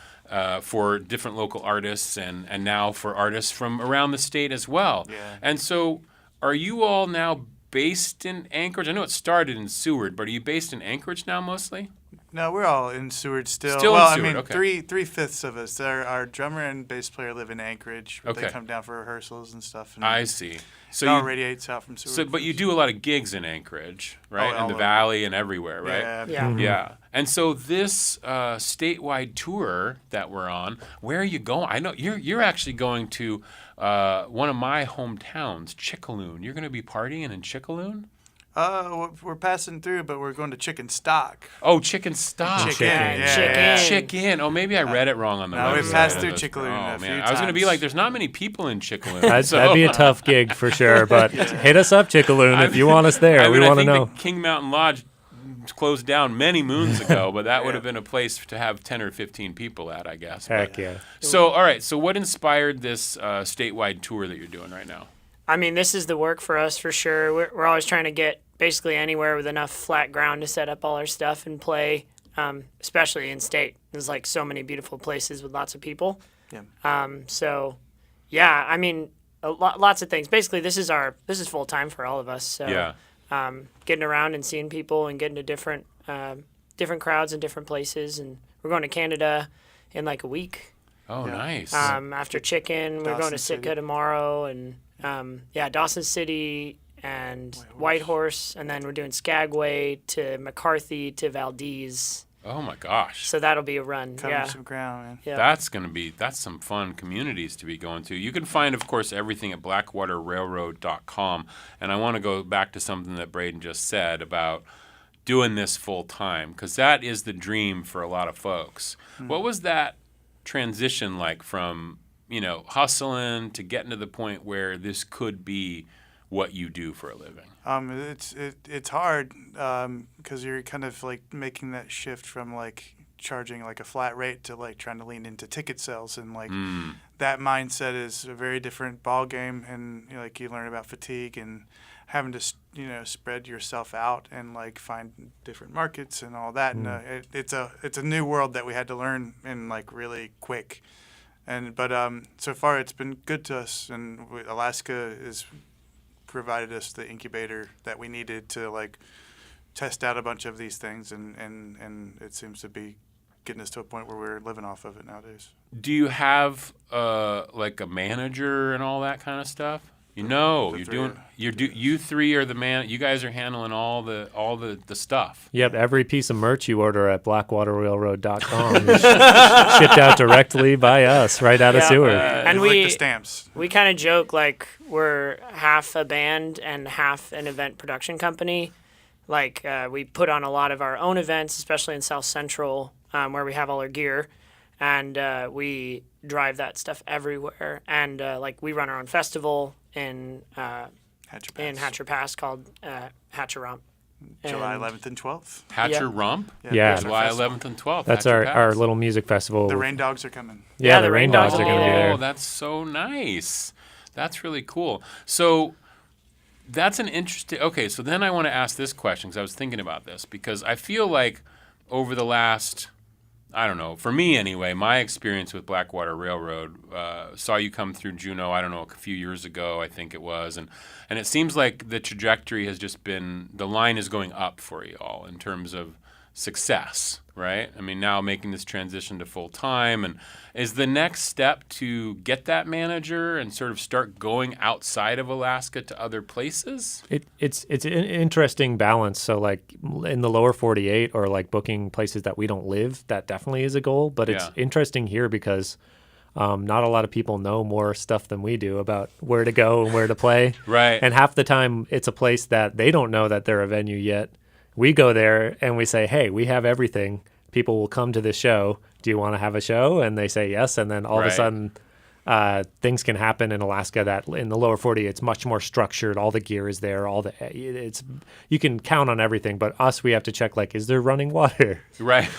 for different local artists and now for artists from around the state as well.
Yeah.
And so are you all now based in Anchorage? I know it started in Seward, but are you based in Anchorage now mostly?
No, we're all in Seward still.
Still
well,
in Seward,
I mean,
okay.
three-fifths of us. Our drummer and bass player live in Anchorage. But
Okay.
They come down for rehearsals and stuff. And
I see.
So it all radiates out from Seward.
So, but you do a lot of gigs in Anchorage, right? In the valley and everywhere, right?
Yeah.
Yeah. And so this statewide tour that we're on, where are you going? I know you're actually going to one of my hometowns, Chickaloon. You're going to be partying in Chickaloon?
We're passing through, but we're going to Chicken Stock.
Oh, Chicken Stock. Chicken. Oh, maybe I read it wrong on the website.
No, we passed through Chickaloon a few
man. I was going to be
times.
like, there's not many people in Chickaloon.
That'd be a tough gig for sure, but hit us up, Chickaloon, if you want us there. We want to know.
The King Mountain Lodge closed down many moons ago, but that would have been a place to have 10 or 15 people at, I guess.
Heck yeah.
So, all right. So what inspired this statewide tour that you're doing right now?
I mean, this is the work for us for sure. We're always trying to get basically anywhere with enough flat ground to set up all our stuff and play, especially in state. There's like so many beautiful places with lots of people.
Yeah.
So, yeah, I mean, lots of things. Basically, this is full time for all of us. So,
yeah.
Getting around and seeing people and getting to different crowds and different places. And we're going to Canada in like a week.
Oh, nice.
After Chicken, we're going to
Dawson
Sitka
City.
tomorrow, and Dawson City and Whitehorse, and then we're doing Skagway to McCarthy to Valdez.
Oh my gosh.
So that'll be a run.
Covering some ground, man.
Yeah.
That's some fun communities to be going to. You can find, of course, everything at blackwaterrailroad.com. And I want to go back to something that Braden just said about doing this full time, because that is the dream for a lot of folks. What was that transition like from, hustling to getting to the point where this could be what you do for a living?
It's hard because you're kind of like making that shift from like charging like a flat rate to like trying to lean into ticket sales, and like that mindset is a very different ball game, and like you learn about fatigue and having to spread yourself out and like find different markets and all that. And it's a new world that we had to learn in like really quick. But so far it's been good to us, and Alaska has provided us the incubator that we needed to like test out a bunch of these things, and it seems to be getting us to a point where we're living off of it nowadays.
Do you have like a manager and all that kind of stuff? You three are the man. You guys are handling all the stuff.
Yep, every piece of merch you order at blackwaterrailroad.com is shipped out directly by us, right out of Seward.
And
like the stamps.
We kind of joke like we're half a band and half an event production company. Like we put on a lot of our own events, especially in South Central, where we have all our gear, and we drive that stuff everywhere. And like we run our own festival in Hatcher Pass called Hatcher Rump.
July 11th and 12th.
Hatcher Rump?
Yeah.
July 11th and 12th.
That's
Hatcher
our
Pass.
little music festival.
The Rain Dogs are coming.
Yeah, the Rain Dogs are going to be there.
Oh, that's so nice. That's really cool. So that's an interesting... Okay, so then I want to ask this question, because I was thinking about this, because I feel like over the last... I don't know. For me, anyway, my experience with Blackwater Railroad, saw you come through Juneau, I don't know, a few years ago, I think it was. And it seems like the trajectory has just been, the line is going up for you all in terms of success, right? I mean, now making this transition to full-time. And is the next step to get that manager and sort of start going outside of Alaska to other places?
It's an interesting balance. So like in the lower 48 or like booking places that we don't live, that definitely is a goal. But it's interesting here because not a lot of people know more stuff than we do about where to go and where to play.
Right.
And half the time it's a place that they don't know that they're a venue yet. We go there and we say, hey, we have everything. People will come to this show. Do you want to have a show? And they say yes. And then all of a sudden things can happen in Alaska that in the lower 48 it's much more structured. All the gear is there. You can count on everything. But us, we have to check, like, is there running water?
Right.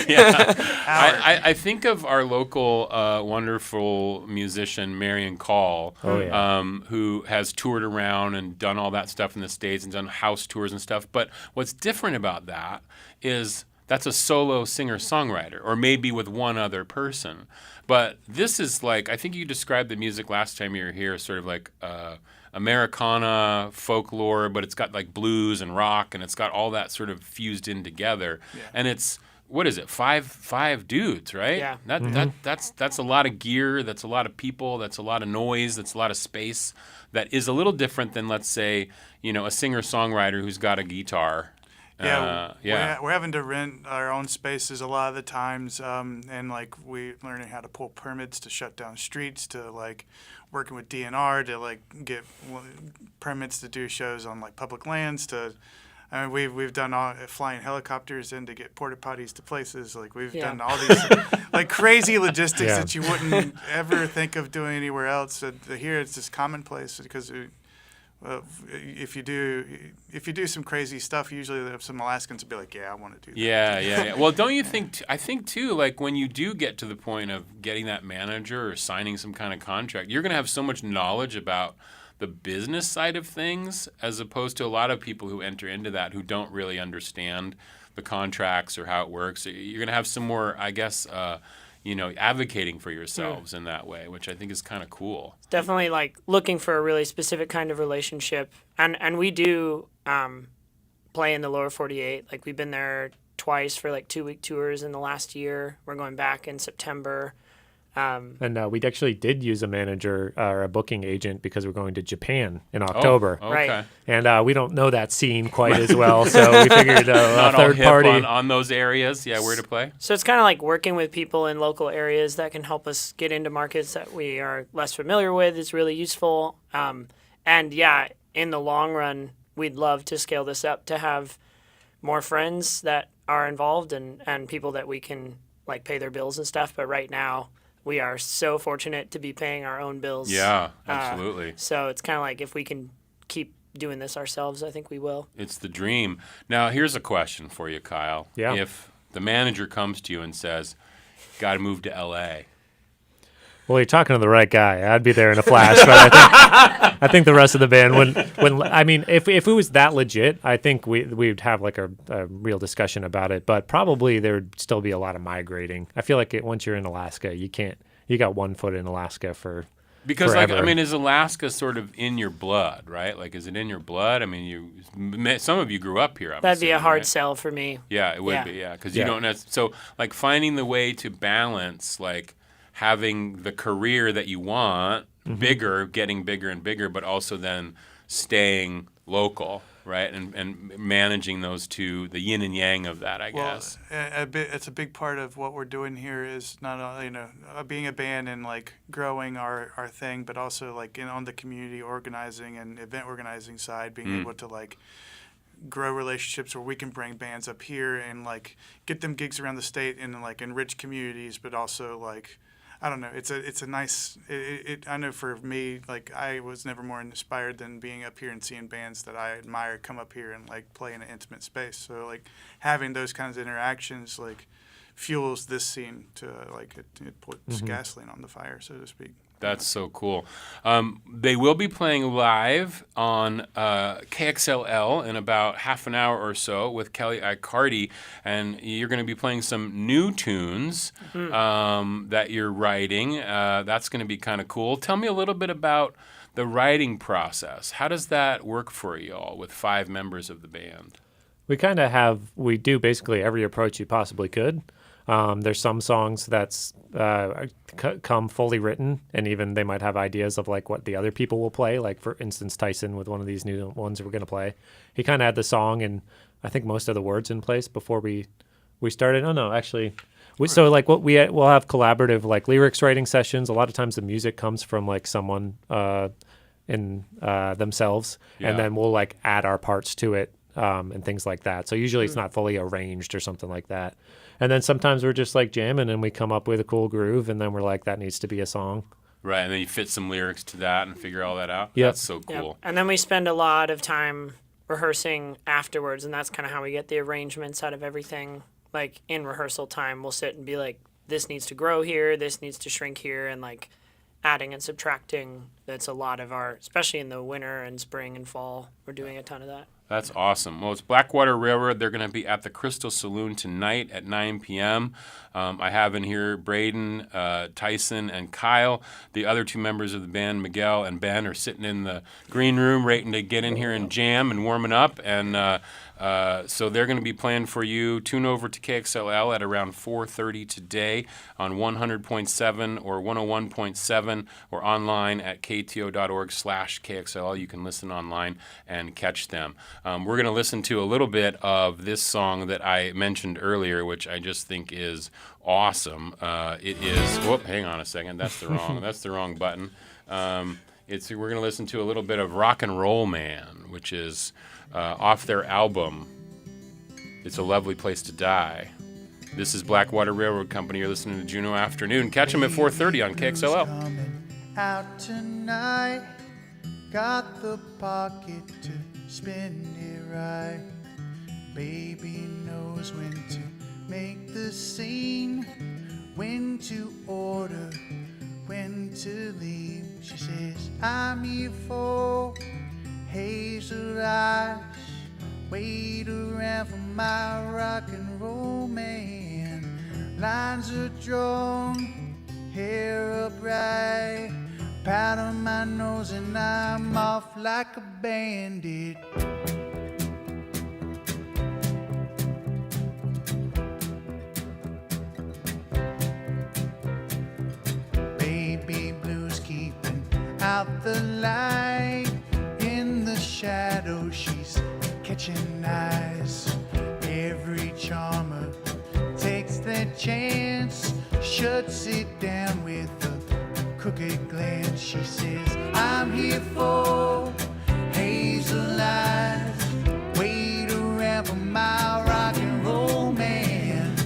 Yeah. I think of our local wonderful musician Marion Call, who has toured around and done all that stuff in the States and done house tours and stuff. But what's different about that is that's a solo singer-songwriter, or maybe with one other person. But this is like, I think you described the music last time you were here, sort of like Americana, folklore, but it's got like blues and rock, and it's got all that sort of fused in together. Yeah. And it's, what is it, five dudes, right?
Yeah.
That's a lot of gear, that's a lot of people, that's a lot of noise, that's a lot of space. That is a little different than, let's say, a singer-songwriter who's got a guitar.
We're having to rent our own spaces a lot of the times, and like we learning how to pull permits to shut down streets, to like working with DNR to like get permits to do shows on like public lands. I mean, we've done flying helicopters in to get porta potties to places. Like we've done all these like crazy logistics that you wouldn't ever think of doing anywhere else. Here it's just commonplace because. If you do some crazy stuff, usually some Alaskans will be like, "Yeah, I want to do that."
Yeah. Well, don't you think? I think too. Like when you do get to the point of getting that manager or signing some kind of contract, you're going to have so much knowledge about the business side of things, as opposed to a lot of people who enter into that who don't really understand the contracts or how it works. You're going to have some more, I guess. Advocating for yourselves in that way, which I think is kind of cool.
Definitely like looking for a really specific kind of relationship. And we do play in the lower 48. Like we've been there twice for like 2-week tours in the last year. We're going back in September.
And we actually did use a manager or a booking agent because we're going to Japan in October.
Oh, okay.
Right.
And we don't know that scene quite as well, so we figured a third party
on those areas. Yeah, where to play.
So it's kind of like working with people in local areas that can help us get into markets that we are less familiar with. Is really useful. And yeah, in the long run, we'd love to scale this up to have more friends that are involved and people that we can like pay their bills and stuff. But right now, we are so fortunate to be paying our own bills.
Yeah, absolutely.
So it's kind of like if we can keep doing this ourselves, I think we will.
It's the dream. Now, here's a question for you, Kyle.
Yeah.
If the manager comes to you and says, got to move to L.A.,
well, you're talking to the right guy. I'd be there in a flash, but I think the rest of the band wouldn't. I mean, if it was that legit, I think we'd have like a real discussion about it. But probably there would still be a lot of migrating. I feel like once you're in Alaska, you got one foot in Alaska
because
forever.
Like, I mean, is Alaska sort of in your blood, right? Like, is it in your blood? I mean, some of you grew up here.
That'd be a hard sell for me.
Yeah, it would be. Yeah, because you don't. So, like, finding the way to balance, like, having the career that you want, bigger, getting bigger and bigger, but also then staying local, right? And managing those two, the yin and yang of that, I guess.
It's a big part of what we're doing here is not only, being a band and like growing our thing, but also like on the community organizing and event organizing side, being able to like grow relationships where we can bring bands up here and like get them gigs around the state and like enrich communities, but also like, I don't know. It's a nice. I know for me, like I was never more inspired than being up here and seeing bands that I admire come up here and like play in an intimate space. So like having those kinds of interactions like fuels this scene to like it puts gasoline on the fire, so to speak.
That's so cool. They will be playing live on KXLL in about half an hour or so with Kelly Icardi, and you're going to be playing some new tunes that you're writing. That's going to be kind of cool. Tell me a little bit about the writing process. How does that work for you all with 5 members of the band?
We do basically every approach you possibly could. There's some songs that's come fully written, and even they might have ideas of like what the other people will play. Like for instance, Tyson with one of these new ones that we're going to play, he kind of had the song and I think most of the words in place before we started. Oh no, actually, so like we'll have collaborative like lyrics writing sessions. A lot of times the music comes from like someone in themselves, and then we'll like add our parts to it. and things like that. So usually it's not fully arranged or something like that. And then sometimes we're just like jamming and we come up with a cool groove, and then we're like, that needs to be a song.
Right, and then you fit some lyrics to that and figure all that out.
Yep.
That's so cool.
Yep. And then we spend a lot of time rehearsing afterwards, and that's kind of how we get the arrangements out of everything. Like in rehearsal time, we'll sit and be like, this needs to grow here, this needs to shrink here, and like adding and subtracting. That's a lot of our, especially in the winter and spring and fall, we're doing a ton of that.
That's awesome. Well, it's Blackwater Railroad. They're going to be at the Crystal Saloon tonight at 9 p.m. I have in here Braden, Tyson, and Kyle. The other two members of the band, Miguel and Ben, are sitting in the green room waiting to get in here and jam and warming up. And so they're going to be playing for you. Tune over to KXLL at around 4:30 today on 100.7 or 101.7 or online at kto.org/KXLL. You can listen online and catch them. We're going to listen to a little bit of this song that I mentioned earlier, which I just think is awesome. It is. Whoop! Hang on a second. That's the wrong button. We're going to listen to a little bit of Rock and Roll Man, which is off their album. It's a Lovely Place to Die. This is Blackwater Railroad Company. You're listening to Juneau Afternoon. Catch them at 4:30 on KXLL.
Out tonight, got the pocket to spend it right. Baby knows when to make the scene, when to order, when to leave. She says, I'm here for hazel eyes, wait around for my rock and roll man. Lines are drawn, hair upright, powder my nose and I'm off like a bandit. Baby blues keeping out the light, in the shadow she's catching eyes. Every charmer takes their chance, shuts it down with a crooked glance. She says, I'm here for hazel eyes, wait around for my rock and roll man.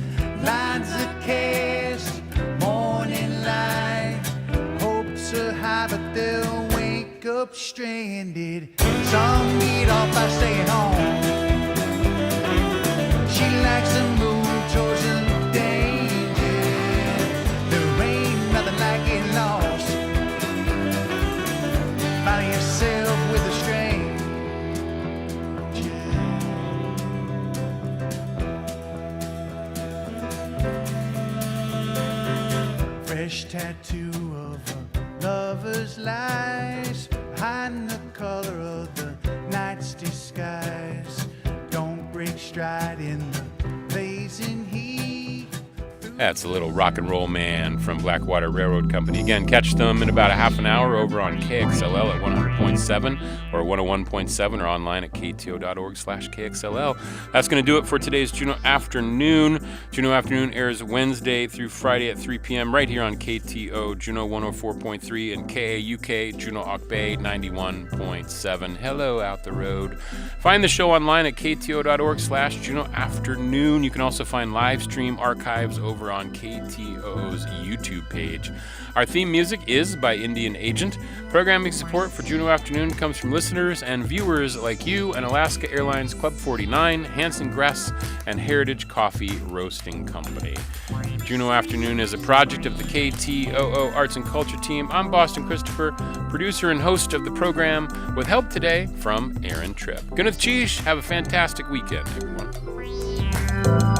Lines are cast, morning light, hopes are high but they'll wake up stranded. Some get off by staying home. She likes to move towards the danger. There ain't nothing like getting lost by yourself with a stranger. Fresh tattoo of a lover's lies behind the color of the night's disguise. Don't break stride in the blazing heat.
That's a little Rock and Roll Man from Blackwater Railroad Company. Again, catch them in about a half an hour over on KXLL at 100.7 or 101.7 or online at kto.org/KXLL. That's going to do it for today's Juneau Afternoon. Juneau Afternoon airs Wednesday through Friday at 3 p.m. right here on KTO Juneau 104.3 and KAUK Juneau Auk Bay 91.7. Hello out the road. Find the show online at kto.org/Juneau Afternoon. You can also find live stream archives over on KTO's YouTube page. Our theme music is by Indian Agent. Programming support for Juneau Afternoon comes from listeners and viewers like you and Alaska Airlines Club 49, Hanson Gress, and Heritage Coffee Roasting Company. Juneau Afternoon is a project of the KTOO Arts and Culture team. I'm Boston Christopher, producer and host of the program, with help today from Aaron Tripp. Gunath Cheesh, have a fantastic weekend, everyone.